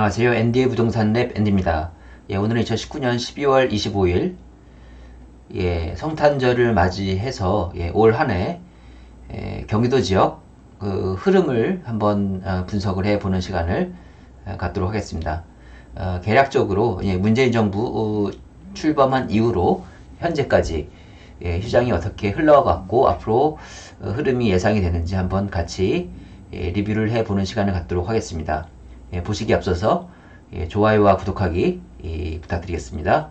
안녕하세요. ND의 부동산 랩 앤디입니다. 오늘은 2019년 12월 25일 성탄절을 맞이해서 올 한해 경기도 지역 그 흐름을 한번 분석을 해보는 시간을 갖도록 하겠습니다. 개략적으로 문재인 정부 출범한 이후로 현재까지 시장이 어떻게 흘러갔고 앞으로 흐름이 예상이 되는지 한번 같이 리뷰를 해보는 시간을 갖도록 하겠습니다. 보시기에 앞서서 좋아요와 구독하기 부탁드리겠습니다.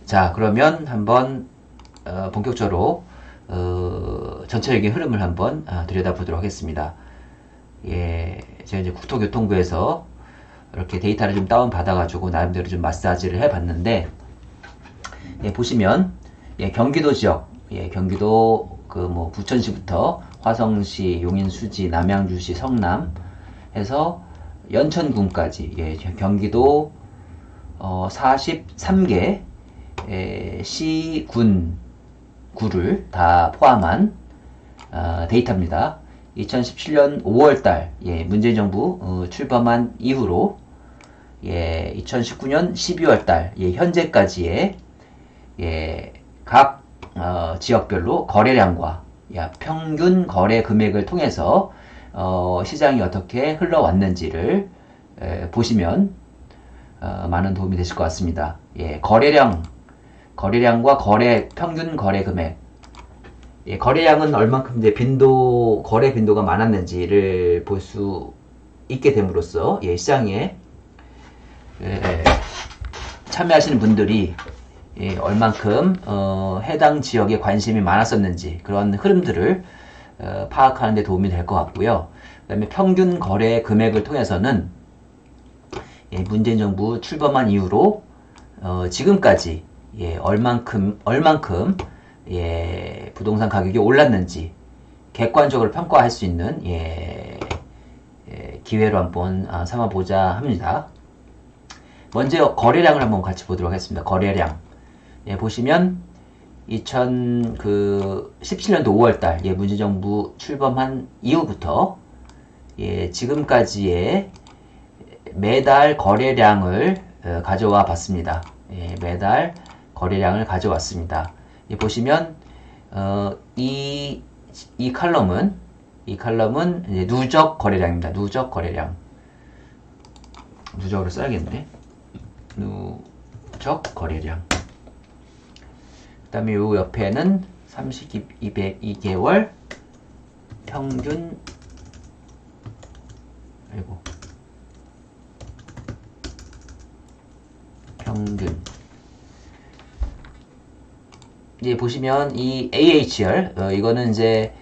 자, 그러면 한번 본격적으로 전체적인 흐름을 한번 들여다보도록 하겠습니다. 제가 이제 국토교통부에서 이렇게 데이터를 좀 다운 받아가지고 나름대로 좀 마사지를 해봤는데 보시면 경기도 지역, 경기도 그 부천시부터 화성시, 용인, 수지, 남양주시, 성남 해서 연천군까지 경기도 43개 시, 군, 구를 다 포함한 데이터입니다. 2017년 5월달 문재인 정부 출범한 이후로 2019년 12월달 현재까지의 각 지역별로 거래량과 평균 거래 금액을 통해서 시장이 어떻게 흘러왔는지를 보시면 많은 도움이 되실 것 같습니다. 거래량과 평균 거래 금액. 거래량은 얼만큼 이제 거래 빈도가 많았는지를 볼 수 있게 됨으로써 시장에 참여하시는 분들이 얼만큼 해당 지역에 관심이 많았었는지 그런 흐름들을 파악하는 데 도움이 될 것 같고요. 그 다음에 평균 거래 금액을 통해서는 문재인 정부 출범한 이후로 지금까지 얼만큼 부동산 가격이 올랐는지 객관적으로 평가할 수 있는 기회로 한번 삼아보자 합니다. 먼저 거래량을 한번 같이 보도록 하겠습니다. 거래량 보시면 2017년도 5월달 문재인 정부 출범한 이후부터 지금까지의 매달 거래량을 가져와 봤습니다. 매달 거래량을 가져왔습니다. 보시면 이 칼럼은 누적 거래량입니다. 누적 거래량. 누적으로 써야겠네. 누적 거래량. 그 다음에 요 옆에는 202개월 평균 보시면 이 AHR 이거는 이제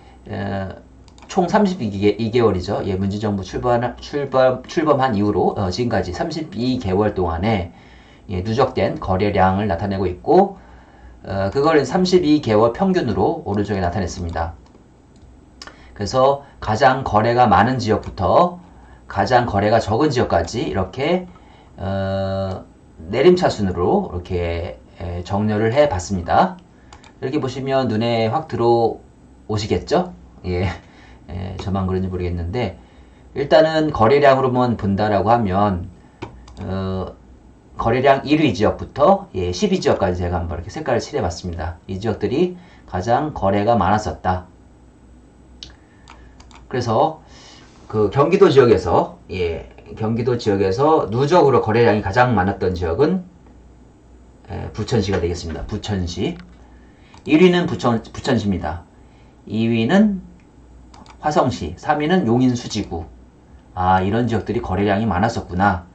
총 32개월이죠. 문재인 정부 출범한 이후로 지금까지 32개월 동안에 누적된 거래량을 나타내고 있고 그걸 32개월 평균으로 오른쪽에 나타냈습니다. 그래서 가장 거래가 많은 지역부터 가장 거래가 적은 지역까지 이렇게 내림차순으로 이렇게 정렬을 해 봤습니다. 이렇게 보시면 눈에 확 들어오시겠죠? 저만 그런지 모르겠는데 일단은 거래량으로만 본다라고 하면 거래량 1위 지역부터 12지역까지 제가 한번 이렇게 색깔을 칠해봤습니다. 이 지역들이 가장 거래가 많았었다. 그래서 그 경기도 지역에서 누적으로 거래량이 가장 많았던 지역은 부천시가 되겠습니다. 부천시. 1위는 부천시입니다. 2위는 화성시, 3위는 용인 수지구. 이런 지역들이 거래량이 많았었구나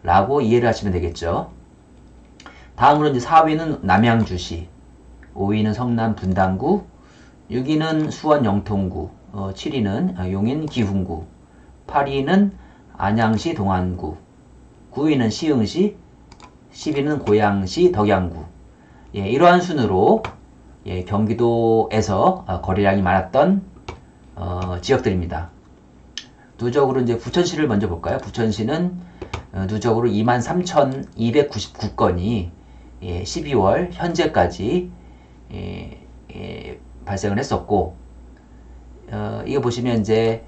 라고 이해를 하시면 되겠죠. 다음으로 이제 4위는 남양주시, 5위는 성남 분당구, 6위는 수원 영통구, 7위는 용인 기흥구, 8위는 안양시 동안구, 9위는 시흥시, 10위는 고양시 덕양구. 이러한 순으로 경기도에서 거래량이 많았던 지역들입니다. 누적으로 이제 부천시를 먼저 볼까요? 부천시는 누적으로 23,299건이 12월 현재까지 발생을 했었고 이거 보시면 이제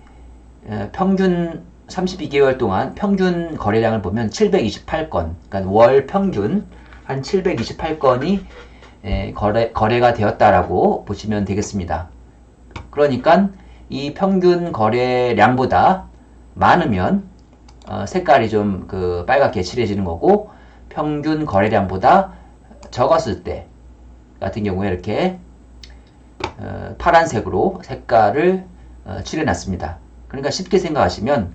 평균 32개월 동안 평균 거래량을 보면 728건, 그러니까 월 평균 한 728건이 거래가 되었다라고 보시면 되겠습니다. 그러니까 이 평균 거래량보다 많으면 색깔이 좀 빨갛게 칠해지는 거고, 평균 거래량보다 적었을 때 같은 경우에 이렇게 파란색으로 색깔을 칠해놨습니다. 그러니까 쉽게 생각하시면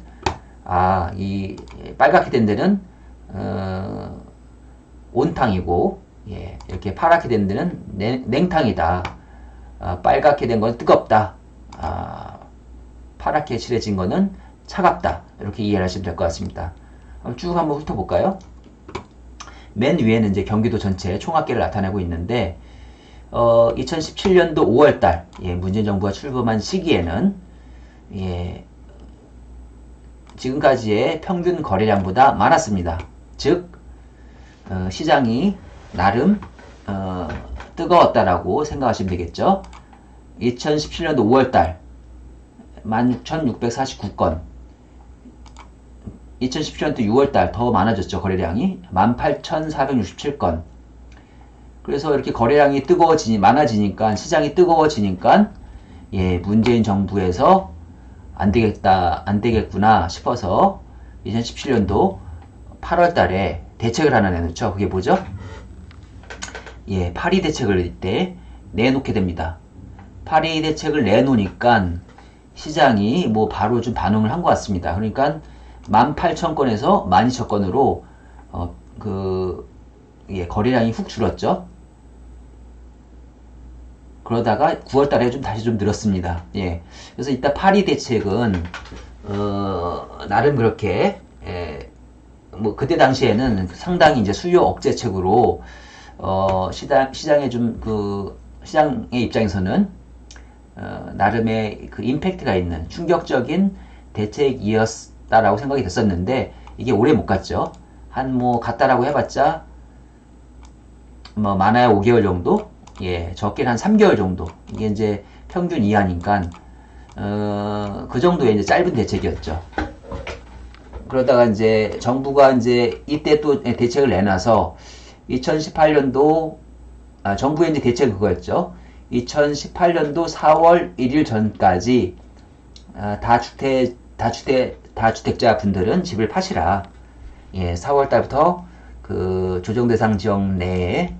이 빨갛게 된 데는 온탕이고, 이렇게 파랗게 된 데는 냉탕이다. 빨갛게 된 건 뜨겁다. 파랗게 칠해진 거는 차갑다. 이렇게 이해를 하시면 될 것 같습니다. 쭉 한번 훑어볼까요? 맨 위에는 이제 경기도 전체 총합계를 나타내고 있는데, 2017년도 5월달, 문재인 정부가 출범한 시기에는, 지금까지의 평균 거래량보다 많았습니다. 즉, 시장이 나름, 뜨거웠다라고 생각하시면 되겠죠. 2017년도 5월달, 16,649건. 2017년도 6월달 더 많아졌죠. 거래량이 18,467건. 그래서 이렇게 거래량이 많아지니까, 시장이 뜨거워지니까 문재인 정부에서 안 되겠구나 싶어서 2017년도 8월달에 대책을 하나 내놓죠. 그게 뭐죠? 파리 대책을 이때 내놓게 됩니다. 파리 대책을 내놓으니까 시장이 바로 좀 반응을 한 것 같습니다. 그러니까 18,000건에서 12,000건으로 거래량이 훅 줄었죠. 그러다가 9월달에 다시 좀 늘었습니다. 그래서 이따 파리 대책은 나름 그렇게 그때 당시에는 상당히 이제 수요 억제책으로 시장의 시장의 입장에서는 나름의 임팩트가 있는 충격적인 대책이었다라고 생각이 됐었는데, 이게 오래 못 갔죠. 갔다라고 해봤자 많아야 5개월 정도, 적게는 한 3개월 정도. 이게 이제 평균 이하니까 그 정도의 이제 짧은 대책이었죠. 그러다가 이제 정부가 이제 이때 또 대책을 내놔서 2018년도 정부의 이제 대책은 그거였죠. 2018년도 4월 1일 전까지 다주택자 분들은 집을 파시라. 4월 달부터 조정 대상 지역 내에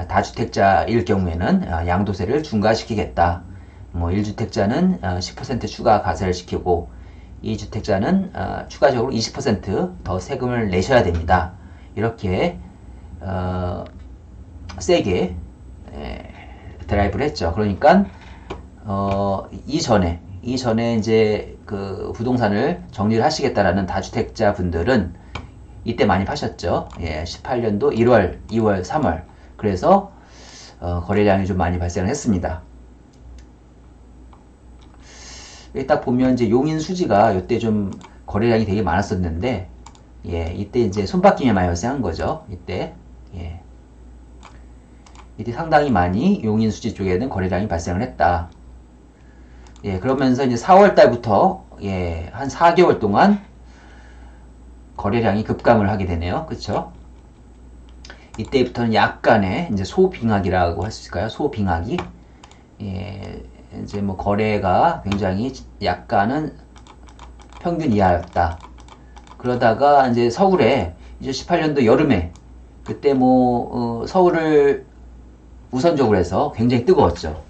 다주택자일 경우에는 양도세를 중과시키겠다. 1주택자는 10% 추가 과세를 시키고, 2주택자는 추가적으로 20% 더 세금을 내셔야 됩니다. 이렇게 세게 드라이브를 했죠. 그러니까 이전에 이제 부동산을 정리를 하시겠다라는 다주택자 분들은 이때 많이 파셨죠. 18년도 1월, 2월, 3월. 그래서 거래량이 좀 많이 발생을 했습니다. 딱 보면 이제 용인 수지가 이때 좀 거래량이 되게 많았었는데, 이때 이제 손바뀜이 많이 발생한 거죠. 이때 상당히 많이 용인 수지 쪽에는 거래량이 발생을 했다. 그러면서 이제 4월 달부터 한 4개월 동안 거래량이 급감을 하게 되네요. 그쵸? 이때부터는 약간의 이제 소빙하기라고 할 수 있을까요? 소빙하기. 이제 거래가 굉장히 약간은 평균 이하였다. 그러다가 이제 서울에 2018년도 여름에 그때 서울을 우선적으로 해서 굉장히 뜨거웠죠.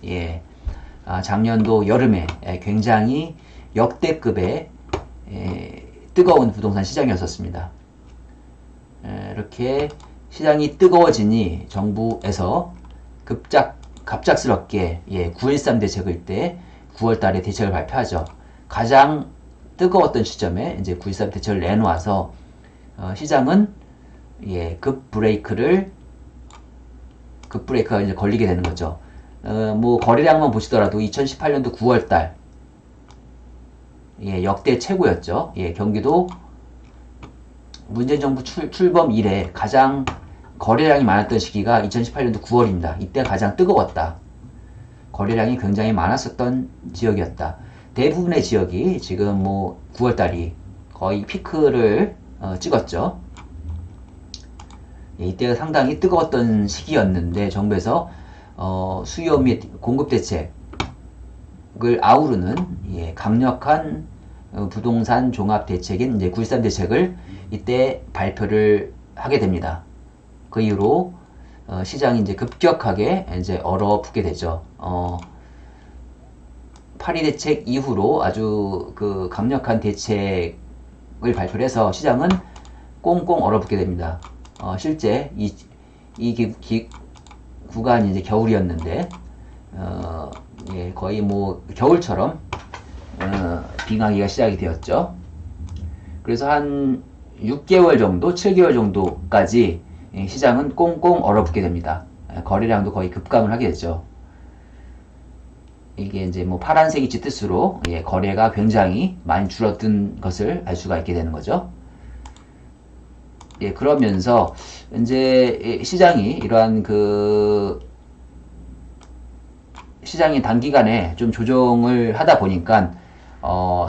작년도 여름에 굉장히 역대급의 뜨거운 부동산 시장이었었습니다. 이렇게 시장이 뜨거워지니 정부에서 갑작스럽게 9.13 대책을 이때 9월달에 대책을 발표하죠. 가장 뜨거웠던 시점에 이제 9.13 대책을 내놓아서 시장은 급브레이크가 이제 걸리게 되는 거죠. 거래량만 보시더라도 2018년도 9월달 역대 최고였죠. 경기도 문재인 정부 출범 이래 가장 거래량이 많았던 시기가 2018년도 9월입니다. 이때 가장 뜨거웠다. 거래량이 굉장히 많았었던 지역이었다. 대부분의 지역이 지금 뭐 9월달이 거의 피크를 찍었죠. 예, 이때가 상당히 뜨거웠던 시기였는데 정부에서 수요 및 공급 대책을 아우르는 예, 강력한 부동산 종합 대책인 이제 9.13 대책을 이때 발표를 하게 됩니다. 그 이후로 시장이 이제 급격하게 이제 얼어붙게 되죠. 8.2 대책 이후로 아주 그 강력한 대책을 발표를 해서 시장은 꽁꽁 얼어붙게 됩니다. 실제 이 구간이 이제 겨울이었는데 예, 거의 뭐 겨울처럼 빙하기가 시작이 되었죠. 그래서 한 6개월 정도, 7개월 정도까지 시장은 꽁꽁 얼어붙게 됩니다. 거래량도 거의 급감을 하게 되죠. 이게 이제 뭐 파란색이 짙을수록 예, 거래가 굉장히 많이 줄어든 것을 알 수가 있게 되는 거죠. 예, 그러면서 이제 시장이 이러한 그 시장이 단기간에 좀 조정을 하다 보니까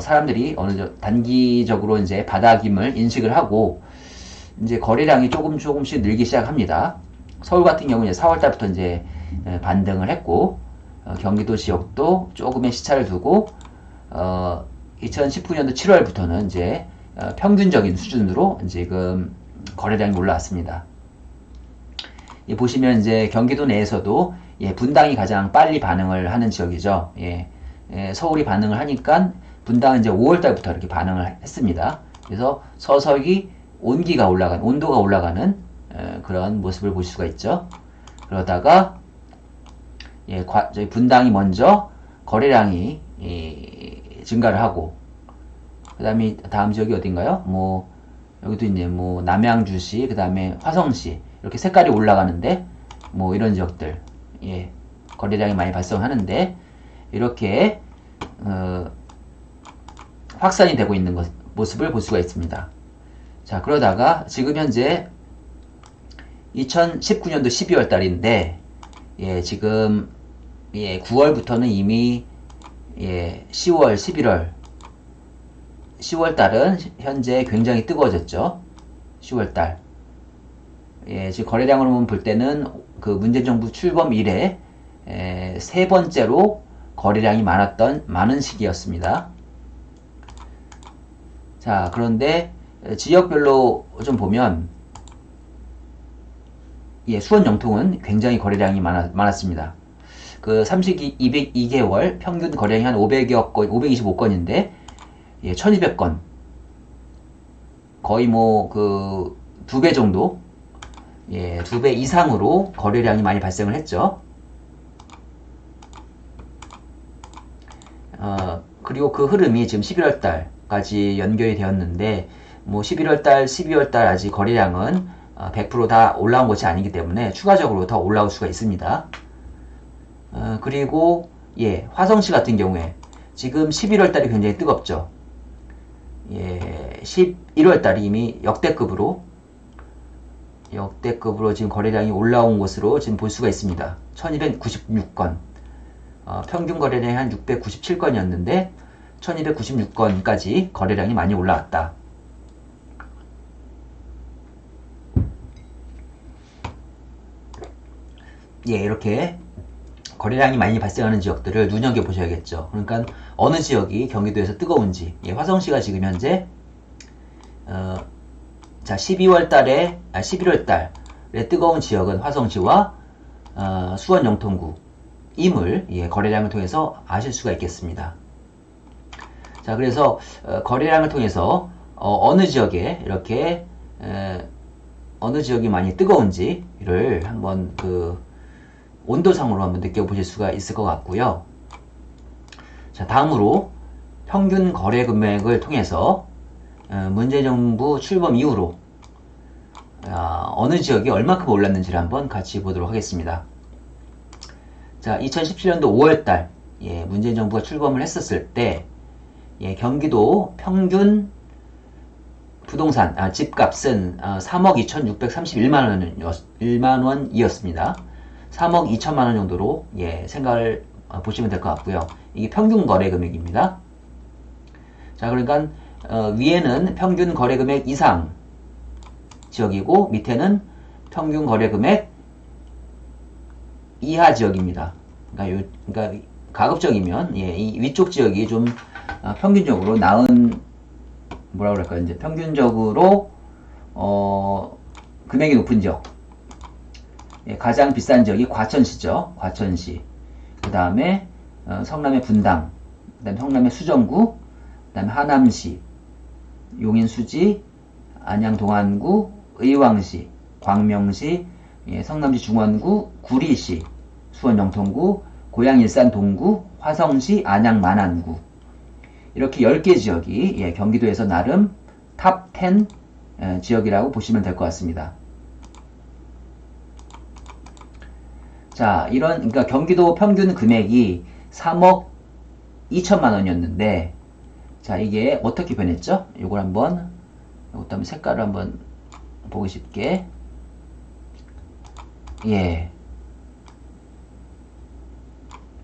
사람들이 어느 정도 단기적으로 이제 바닥임을 인식을 하고 이제 거래량이 조금씩 늘기 시작합니다. 서울 같은 경우는 4월달부터 이제 반등을 했고 경기도 지역도 조금의 시차를 두고 2019년도 7월부터는 이제 평균적인 수준으로 지금 거래량이 올라왔습니다. 보시면 이제 경기도 내에서도 예, 분당이 가장 빨리 반응을 하는 지역이죠. 예, 서울이 반응을 하니까 분당은 이제 5월달부터 이렇게 반응을 했습니다. 그래서 서서히 온도가 올라가는 그런 모습을 볼 수가 있죠. 그러다가 예, 저희 분당이 먼저 거래량이 증가를 하고 그 다음에 다음 지역이 어딘가요? 뭐 여기도 이제 뭐 남양주시, 그 다음에 화성시 이렇게 색깔이 올라가는데 뭐 이런 지역들 예, 거래량이 많이 발생하는데 이렇게 확산이 되고 있는 모습을 볼 수가 있습니다. 자, 그러다가 지금 현재 2019년도 12월 달인데 예, 지금 예, 9월부터는 이미 예, 10월, 11월 10월 달은 현재 굉장히 뜨거워졌죠. 10월 달. 예, 지금 거래량으로 볼 때는 그 문재인 정부 출범 이래 세 번째로 거래량이 많은 시기였습니다. 자, 그런데 지역별로 좀 보면 예, 수원 영통은 굉장히 거래량이 많았습니다. 그 202개월 평균 거래량이 한 500여 건, 525건인데 예, 1200건 거의 뭐 그 2배 정도 예, 2배 이상으로 거래량이 많이 발생을 했죠. 그리고 그 흐름이 지금 11월 달까지 연결이 되었는데 뭐 11월 달, 12월 달 아직 거래량은 100% 다 올라온 것이 아니기 때문에 추가적으로 더 올라올 수가 있습니다. 그리고 예, 화성시 같은 경우에 지금 11월 달이 굉장히 뜨겁죠. 예, 11월 달이 이미 역대급으로 지금 거래량이 올라온 것으로 지금 볼 수가 있습니다. 1296건. 평균 거래량이 한 697건이었는데 1296건까지 거래량이 많이 올라왔다. 예, 이렇게 거래량이 많이 발생하는 지역들을 눈여겨보셔야겠죠. 그러니까 어느 지역이 경기도에서 뜨거운지. 예, 화성시가 지금 현재 자, 11월 달에 뜨거운 지역은 화성시와 수원 영통구임을 예, 거래량을 통해서 아실 수가 있겠습니다. 자, 그래서 거래량을 통해서 어느 지역에 이렇게 어느 지역이 많이 뜨거운지를 한번 그 온도상으로 한번 느껴보실 수가 있을 것 같고요. 자, 다음으로 평균 거래 금액을 통해서 문재인 정부 출범 이후로 어느 지역이 얼마큼 올랐는지를 한번 같이 보도록 하겠습니다. 자, 2017년도 5월달 예, 문재인 정부가 출범을 했었을 때 예, 경기도 평균 부동산 집값은 3억 2,631만 원이었습니다. 3억 2천만 원 정도로 예, 생각을 보시면 될 것 같고요. 이게 평균 거래 금액입니다. 자, 그러니까 위에는 평균 거래 금액 이상 지역이고 밑에는 평균 거래 금액 이하 지역입니다. 그러니까 가급적이면 이 위쪽 지역이 좀 평균적으로 나은 뭐라 그럴까 이제 평균적으로 금액이 높은 지역. 가장 비싼 지역이 과천시죠. 과천시. 그 다음에 성남의 분당, 그 다음에 성남의 수정구, 그 다음에 하남시, 용인 수지, 안양 동안구, 의왕시, 광명시, 성남시 중원구, 구리시, 수원 영통구, 고양 일산 동구, 화성시, 안양 만안구. 이렇게 10개 지역이 경기도에서 나름 탑 10 지역이라고 보시면 될 것 같습니다. 자, 그러니까 경기도 평균 금액이 3억 2천만 원이었는데, 자, 이게 어떻게 변했죠? 이것도 한번 색깔을 한번 보기 쉽게.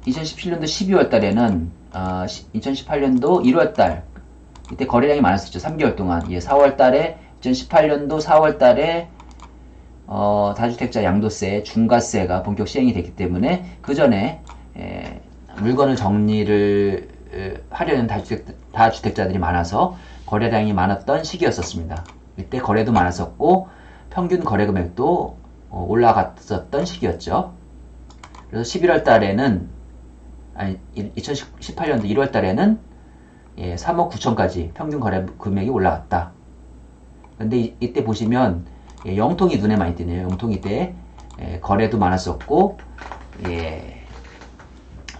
2017년도 12월 달에는 2018년도 1월 달 이때 거래량이 많았었죠. 3개월 동안. 4월 달에 2018년도 4월 달에 다주택자 양도세, 중과세가 본격 시행이 됐기 때문에 그 전에 물건을 정리를 하려는 다주택자들이 많아서 거래량이 많았던 시기였었습니다. 이때 거래도 많았었고 평균 거래 금액도 올라갔었던 시기였죠. 그래서 11월 달에는 2018년도 1월 달에는 3억 9천까지 평균 거래 금액이 올라갔다. 근데 이때 보시면 영통이 눈에 많이 띄네요. 영통이 때 거래도 많았었고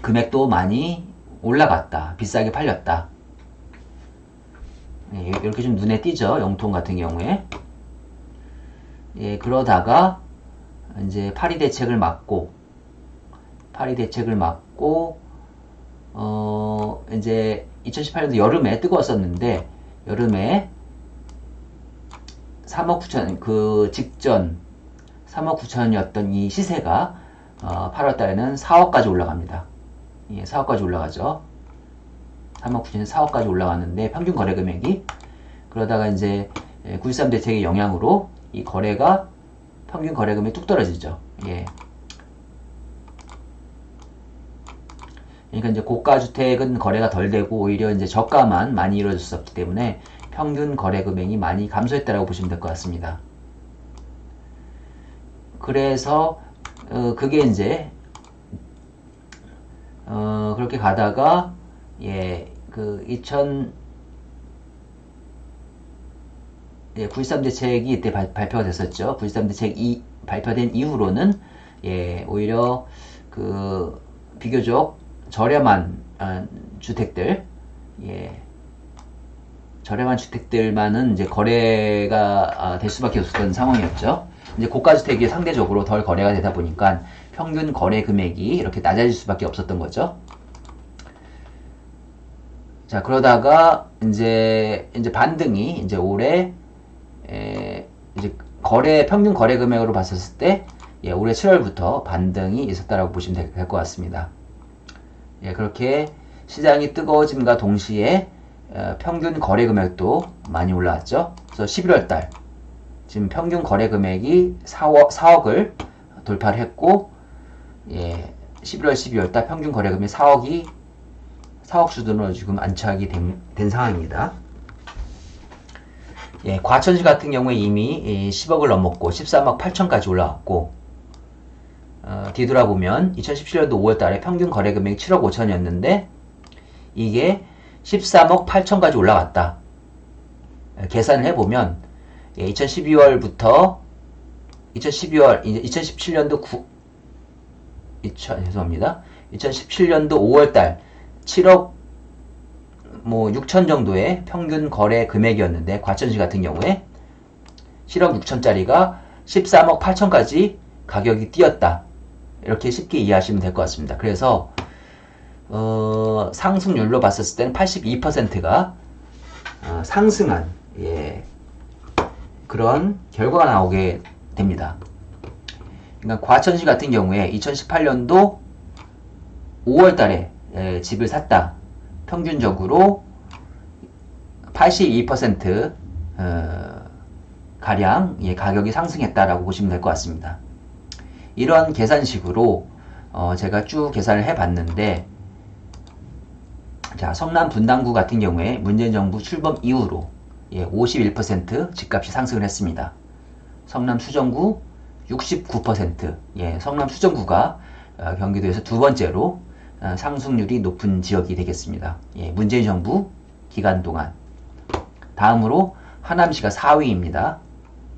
금액도 많이 올라갔다. 비싸게 팔렸다. 이렇게 좀 눈에 띄죠. 영통 같은 경우에. 그러다가 이제 파리 대책을 맞고 이제 2018년도 여름에 뜨거웠었는데 여름에 3억 9천 그 직전 3억 9천이었던 이 시세가 8월 달에는 4억까지 올라갑니다. 4억까지 올라가죠. 3억 9천이 4억까지 올라갔는데 평균 거래 금액이 그러다가 이제 9.13 대책의 영향으로 이 거래가 평균 거래 금액이 뚝 떨어지죠. 그러니까 이제 고가 주택은 거래가 덜 되고 오히려 이제 저가만 많이 이루어졌었기 때문에 평균 거래 금액이 많이 감소했다라고 보시면 될 것 같습니다. 그래서 그게 이제 그렇게 가다가 그 9.13 대책이 이때 발표가 됐었죠. 9.13 대책이 발표된 이후로는 오히려 그 비교적 저렴한 주택들, 저렴한 주택들만은 이제 거래가 될 수밖에 없었던 상황이었죠. 이제 고가 주택이 상대적으로 덜 거래가 되다 보니까 평균 거래 금액이 이렇게 낮아질 수밖에 없었던 거죠. 자, 그러다가 이제 반등이 이제 올해 이제 평균 거래 금액으로 봤었을 때 올해 7월부터 반등이 있었다라고 보시면 될 것 같습니다. 그렇게 시장이 뜨거워짐과 동시에 평균 거래 금액도 많이 올라왔죠. 그래서 11월 달 지금 평균 거래 금액이 4억을 돌파를 했고 11월 12월 달 평균 거래 금액 4억 수준으로 지금 안착이 된 상황입니다. 과천시 같은 경우에 이미 10억을 넘었고 13억 8천까지 올라왔고 뒤돌아보면 2017년도 5월 달에 평균 거래 금액이 7억 5천이었는데 이게 13억 8천까지 올라갔다. 계산을 해보면 2017년도 2017년도 5월 달 7억 6천 정도의 평균 거래 금액이었는데 과천시 같은 경우에 7억 6천짜리가 13억 8천까지 가격이 뛰었다. 이렇게 쉽게 이해하시면 될 것 같습니다. 그래서 상승률로 봤었을 때는 82%가 상승한 그런 결과가 나오게 됩니다. 그러니까 과천시 같은 경우에 2018년도 5월 달에 집을 샀다. 평균적으로 82% 가량 가격이 상승했다라고 보시면 될 것 같습니다. 이런 계산식으로 제가 쭉 계산을 해봤는데, 자, 성남 분당구 같은 경우에 문재인 정부 출범 이후로 51% 집값이 상승을 했습니다. 성남 수정구 69%, 성남 수정구가 경기도에서 두 번째로 상승률이 높은 지역이 되겠습니다. 문재인 정부 기간 동안. 다음으로 하남시가 4위입니다.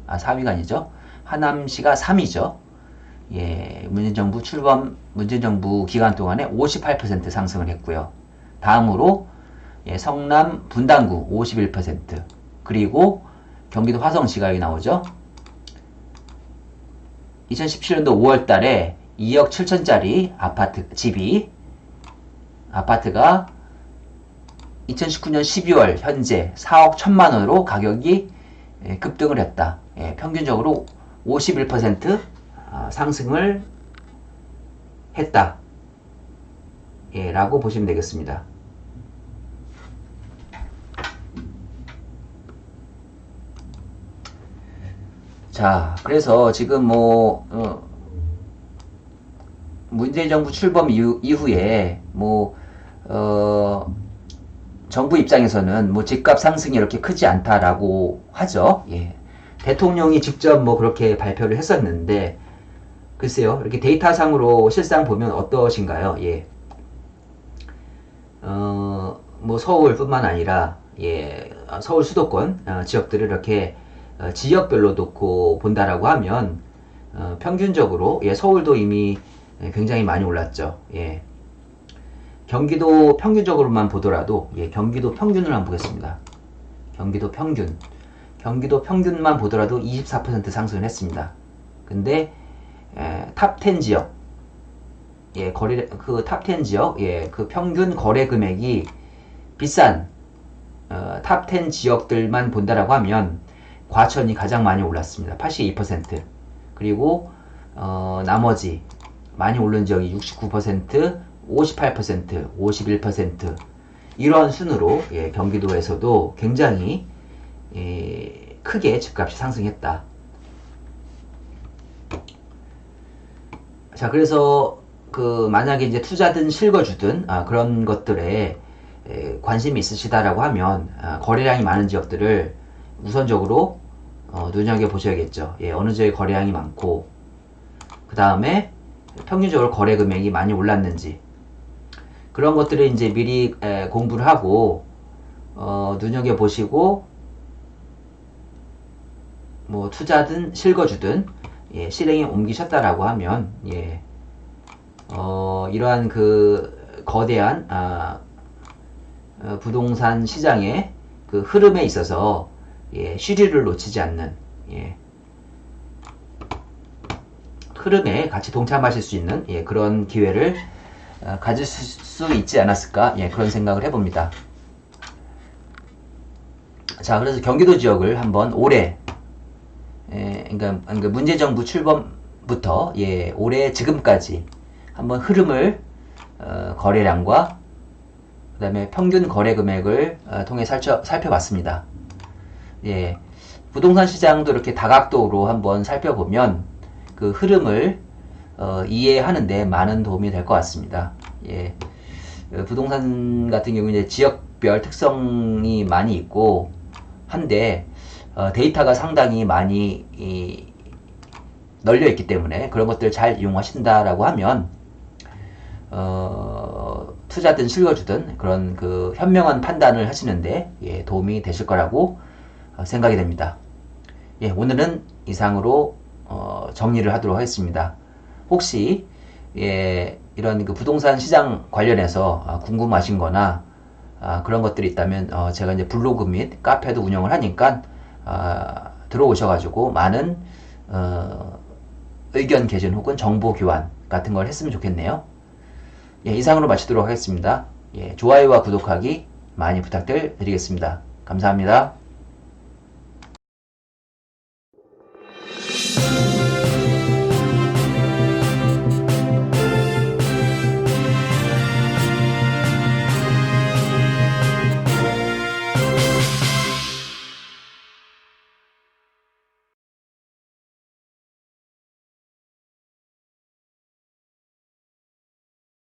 4위가 아니죠. 하남시가 3위죠. 문재인 정부 기간 동안에 58% 상승을 했고요. 다음으로 성남 분당구 51%, 그리고 경기도 화성시가 여기 나오죠. 2017년도 5월 달에 2억 7천짜리 아파트가 2019년 12월 현재 4억 1천만 원으로 가격이 급등을 했다. 평균적으로 51% 상승을 했다. 라고 보시면 되겠습니다. 자, 그래서 지금 문재인 정부 출범 이후에 정부 입장에서는 집값 상승이 이렇게 크지 않다라고 하죠. 대통령이 직접 그렇게 발표를 했었는데, 글쎄요, 이렇게 데이터상으로 실상 보면 어떠신가요? 서울뿐만 아니라 서울 수도권 지역들을 이렇게 지역별로 놓고 본다라고 하면 평균적으로 서울도 이미 굉장히 많이 올랐죠. 경기도 평균적으로만 보더라도 경기도 평균을 한번 보겠습니다. 경기도 평균만 보더라도 24% 상승을 했습니다. 근데 탑10 지역 탑10 지역 그 평균 거래 금액이 비싼 탑10 지역들만 본다라고 하면 과천이 가장 많이 올랐습니다. 82%. 그리고 나머지 많이 오른 지역이 69%, 58%, 51%, 이러한 순으로 경기도에서도 굉장히 크게 집값이 상승했다. 자, 그래서 만약에 이제 투자든 실거주든 그런 것들에 관심이 있으시다라고 하면 거래량이 많은 지역들을 우선적으로 눈여겨보셔야겠죠. 어느 지역에 거래량이 많고, 그 다음에 평균적으로 거래 금액이 많이 올랐는지, 그런 것들을 이제 미리 공부를 하고 눈여겨보시고, 투자든 실거주든 실행에 옮기셨다라고 하면 이러한 거대한 부동산 시장의 흐름에 있어서 쉬리를 놓치지 않는 흐름에 같이 동참하실 수 있는 그런 기회를 가질 수 있지 않았을까, 그런 생각을 해봅니다. 자, 그래서 경기도 지역을 한번 올해 그러니까 문재인 정부 출범부터 올해 지금까지 한번 흐름을 거래량과 그 다음에 평균 거래 금액을 통해 살펴봤습니다. 부동산 시장도 이렇게 다각도로 한번 살펴보면 그 흐름을 이해하는데 많은 도움이 될 것 같습니다. 부동산 같은 경우는 이제 지역별 특성이 많이 있고 한데 데이터가 상당히 많이 널려 있기 때문에 그런 것들을 잘 이용하신다라고 하면 투자든 실거주든 그런 현명한 판단을 하시는데 도움이 되실 거라고 생각이 됩니다. 오늘은 이상으로 정리를 하도록 하겠습니다. 혹시 이런 부동산 시장 관련해서 궁금하신 거나 그런 것들이 있다면 제가 이제 블로그 및 카페도 운영을 하니까 들어오셔가지고 많은 의견 개진 혹은 정보 교환 같은 걸 했으면 좋겠네요. 이상으로 마치도록 하겠습니다. 좋아요와 구독하기 많이 부탁드리겠습니다. 감사합니다.